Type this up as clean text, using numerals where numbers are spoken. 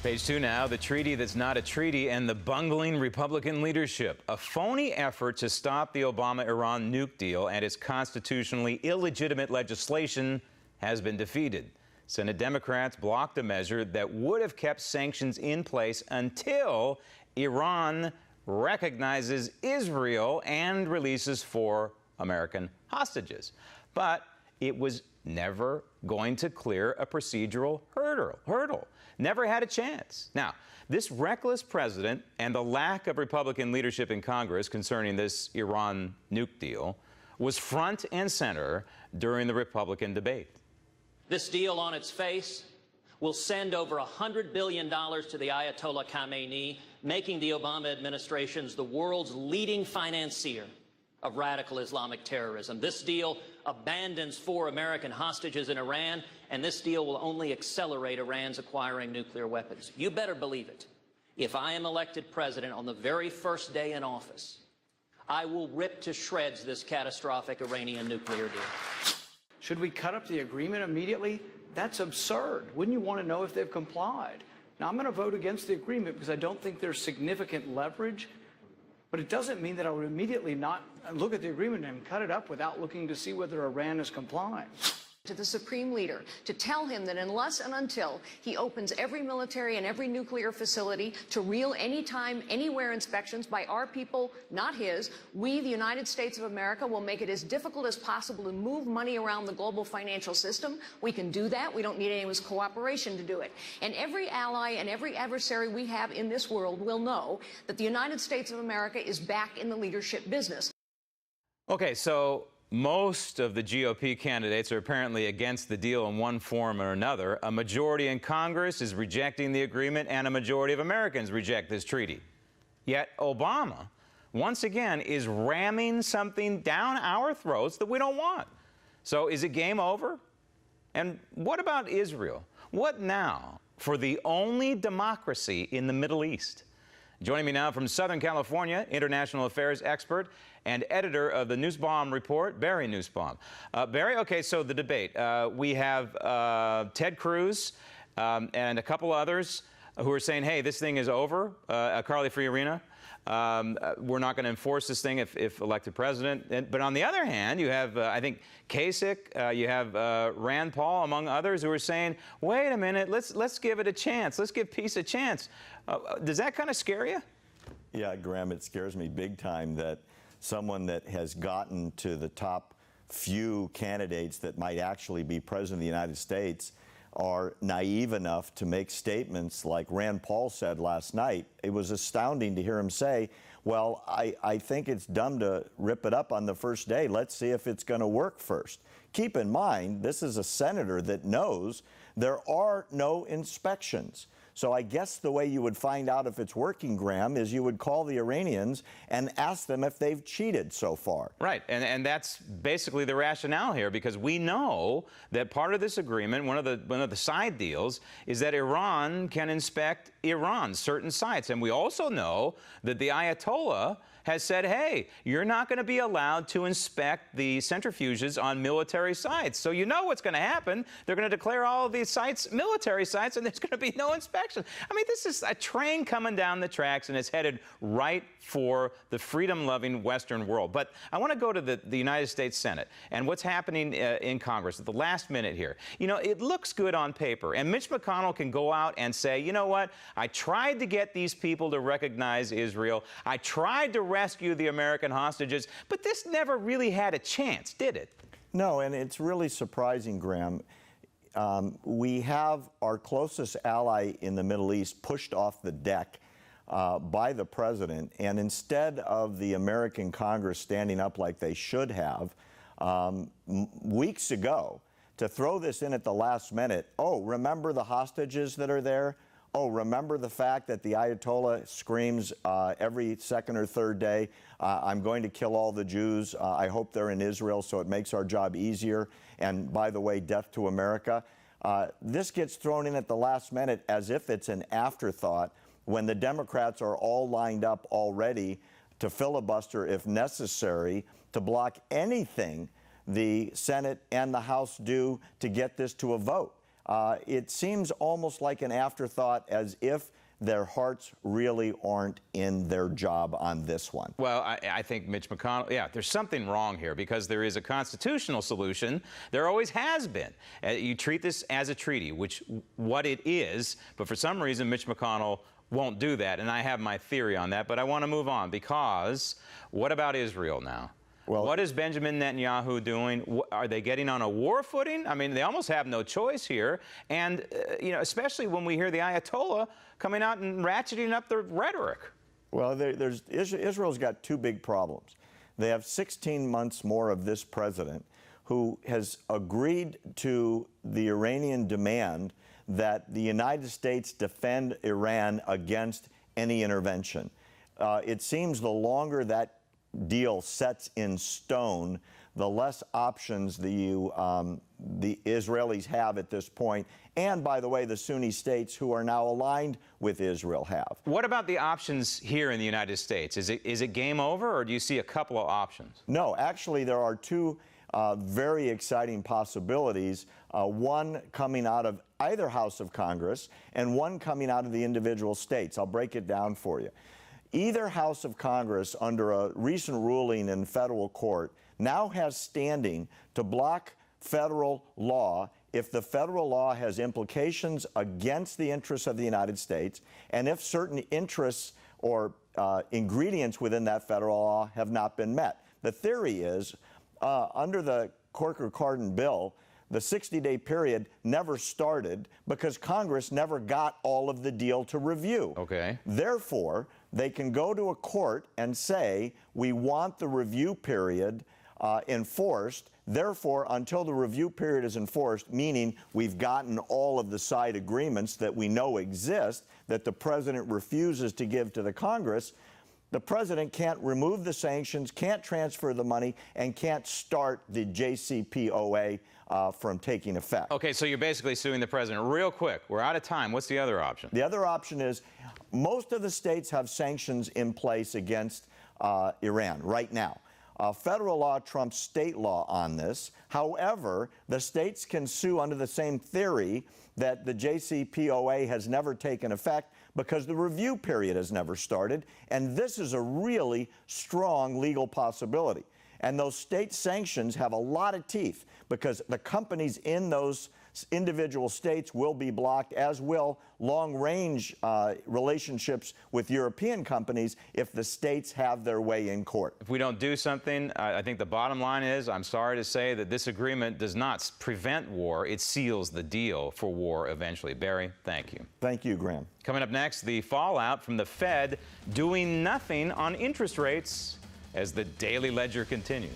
Page 2 now, the treaty that's not a treaty and the bungling Republican leadership. A phony effort to stop the Obama-Iran nuke deal and its constitutionally illegitimate legislation has been defeated. Senate Democrats blocked a measure that would have kept sanctions in place until Iran recognizes Israel and releases 4 American hostages. But it was never going to clear a procedural hurdle. Never had a chance. Now, this reckless president and the lack of Republican leadership in Congress concerning this Iran nuke deal was front and center during the Republican debate. This deal on its face will send over $100 billion to the Ayatollah Khamenei, making the Obama administration the world's leading financier of radical Islamic terrorism. This deal abandons 4 American hostages in Iran, and this deal will only accelerate Iran's acquiring nuclear weapons. You better believe it. If I am elected president on the very first day in office, I will rip to shreds this catastrophic Iranian nuclear deal. Should we cut up the agreement immediately? That's absurd. Wouldn't you want to know if they've complied? Now, I'm going to vote against the agreement because I don't think there's significant leverage. But it doesn't mean that I would immediately not look at the agreement and cut it up without looking to see whether Iran is complying. To the Supreme Leader to tell him that unless and until he opens every military and every nuclear facility to real anytime, anywhere inspections by our people, not his, we, the United States of America, will make it as difficult as possible to move money around the global financial system. We can do that. We don't need anyone's cooperation to do it. And every ally and every adversary we have in this world will know that the United States of America is back in the leadership business. Okay, so most of the GOP candidates are apparently against the deal in one form or another. A majority in Congress is rejecting the agreement, and a majority of Americans reject this treaty. Yet Obama, once again, is ramming something down our throats that we don't want. So is it game over? And what about Israel? What now for the only democracy in the Middle East? Joining me now from Southern California, international affairs expert and editor of the Nussbaum report, Barry Nussbaum. Barry, okay, so the debate. We have Ted Cruz and a couple others who are saying, hey, this thing is over. Carly Fiorina, we're not going to enforce this thing if elected president. But on the other hand, you have, I think, Kasich, you have Rand Paul, among others, who are saying, wait a minute, let's give it a chance. Let's give peace a chance. Does that kind of scare you? Yeah, Graham, it scares me big time that someone that has gotten to the top few candidates that might actually be president of the United States are naive enough to make statements like Rand Paul said last night. It was astounding to hear him say, well, I think it's dumb to rip it up on the first day. Let's see if it's going to work first. Keep in mind, this is a senator that knows there are no inspections. So I guess the way you would find out if it's working, Graham, is you would call the Iranians and ask them if they've cheated so far. Right, and that's basically the rationale here, because we know that part of this agreement, one of the side deals, is that Iran can inspect Iran's certain sites. And we also know that the Ayatollah has said, hey, you're not going to be allowed to inspect the centrifuges on military sites. So you know what's going to happen. They're going to declare all of these sites military sites, and there's going to be no inspection. I mean, this is a train coming down the tracks, and it's headed right for the freedom-loving Western world. But I want to go to the United States Senate and what's happening in Congress at the last minute here. You know, it looks good on paper, and Mitch McConnell can go out and say, you know what, I tried to get these people to recognize Israel. I tried to rescue the American hostages, but this never really had a chance, did it? No, and it's really surprising, Graham. We have our closest ally in the Middle East pushed off the deck by the president, and instead of the American Congress standing up like they should have weeks ago to throw this in at the last minute, oh, remember the hostages that are there? Oh, remember the fact that the Ayatollah screams every second or third day, I'm going to kill all the Jews. I hope they're in Israel, so it makes our job easier. And by the way, death to America. This gets thrown in at the last minute as if it's an afterthought when the Democrats are all lined up already to filibuster if necessary to block anything the Senate and the House do to get this to a vote. it seems almost like an afterthought, as if their hearts really aren't in their job on this one. Well, I think Mitch McConnell, yeah, there's something wrong here because there is a constitutional solution. There always has been. You treat this as a treaty, which what it is, but for some reason Mitch McConnell won't do that, and I have my theory on that, but I want to move on because what about Israel now? Well, what is Benjamin Netanyahu doing? Are they getting on a war footing? I mean, they almost have no choice here. And, you know, especially when we hear the Ayatollah coming out and ratcheting up the rhetoric. Well, Israel's got two big problems. They have 16 months more of this president who has agreed to the Iranian demand that the United States defend Iran against any intervention. It seems the longer that deal sets in stone, the less options the Israelis have at this point. And, by the way, the Sunni states who are now aligned with Israel have. What about the options here in the United States? Is it game over, or do you see a couple of options? No, actually, there are two very exciting possibilities, one coming out of either House of Congress and one coming out of the individual states. I'll break it down for you. Either House of Congress, under a recent ruling in federal court, now has standing to block federal law if the federal law has implications against the interests of the United States and if certain interests or ingredients within that federal law have not been met. The theory is, under the Corker-Cardin bill, the 60-day period never started because Congress never got all of the deal to review. Okay. Therefore, they can go to a court and say, we want the review period enforced. Therefore, until the review period is enforced, meaning we've gotten all of the side agreements that we know exist that the president refuses to give to the Congress, the president can't remove the sanctions, can't transfer the money, and can't start the JCPOA from taking effect. Okay, so you're basically suing the president. Real quick, we're out of time. What's the other option? The other option is most of the states have sanctions in place against Iran right now. Federal law trumps state law on this. However, the states can sue under the same theory that the JCPOA has never taken effect because the review period has never started, and this is a really strong legal possibility. And those state sanctions have a lot of teeth because the companies in those individual states will be blocked, as will long-range relationships with European companies if the states have their way in court. If we don't do something, I think the bottom line is, I'm sorry to say that this agreement does not prevent war. It seals the deal for war eventually. Barry, thank you. Thank you, Graham. Coming up next, the fallout from the Fed doing nothing on interest rates as the Daily Ledger continues.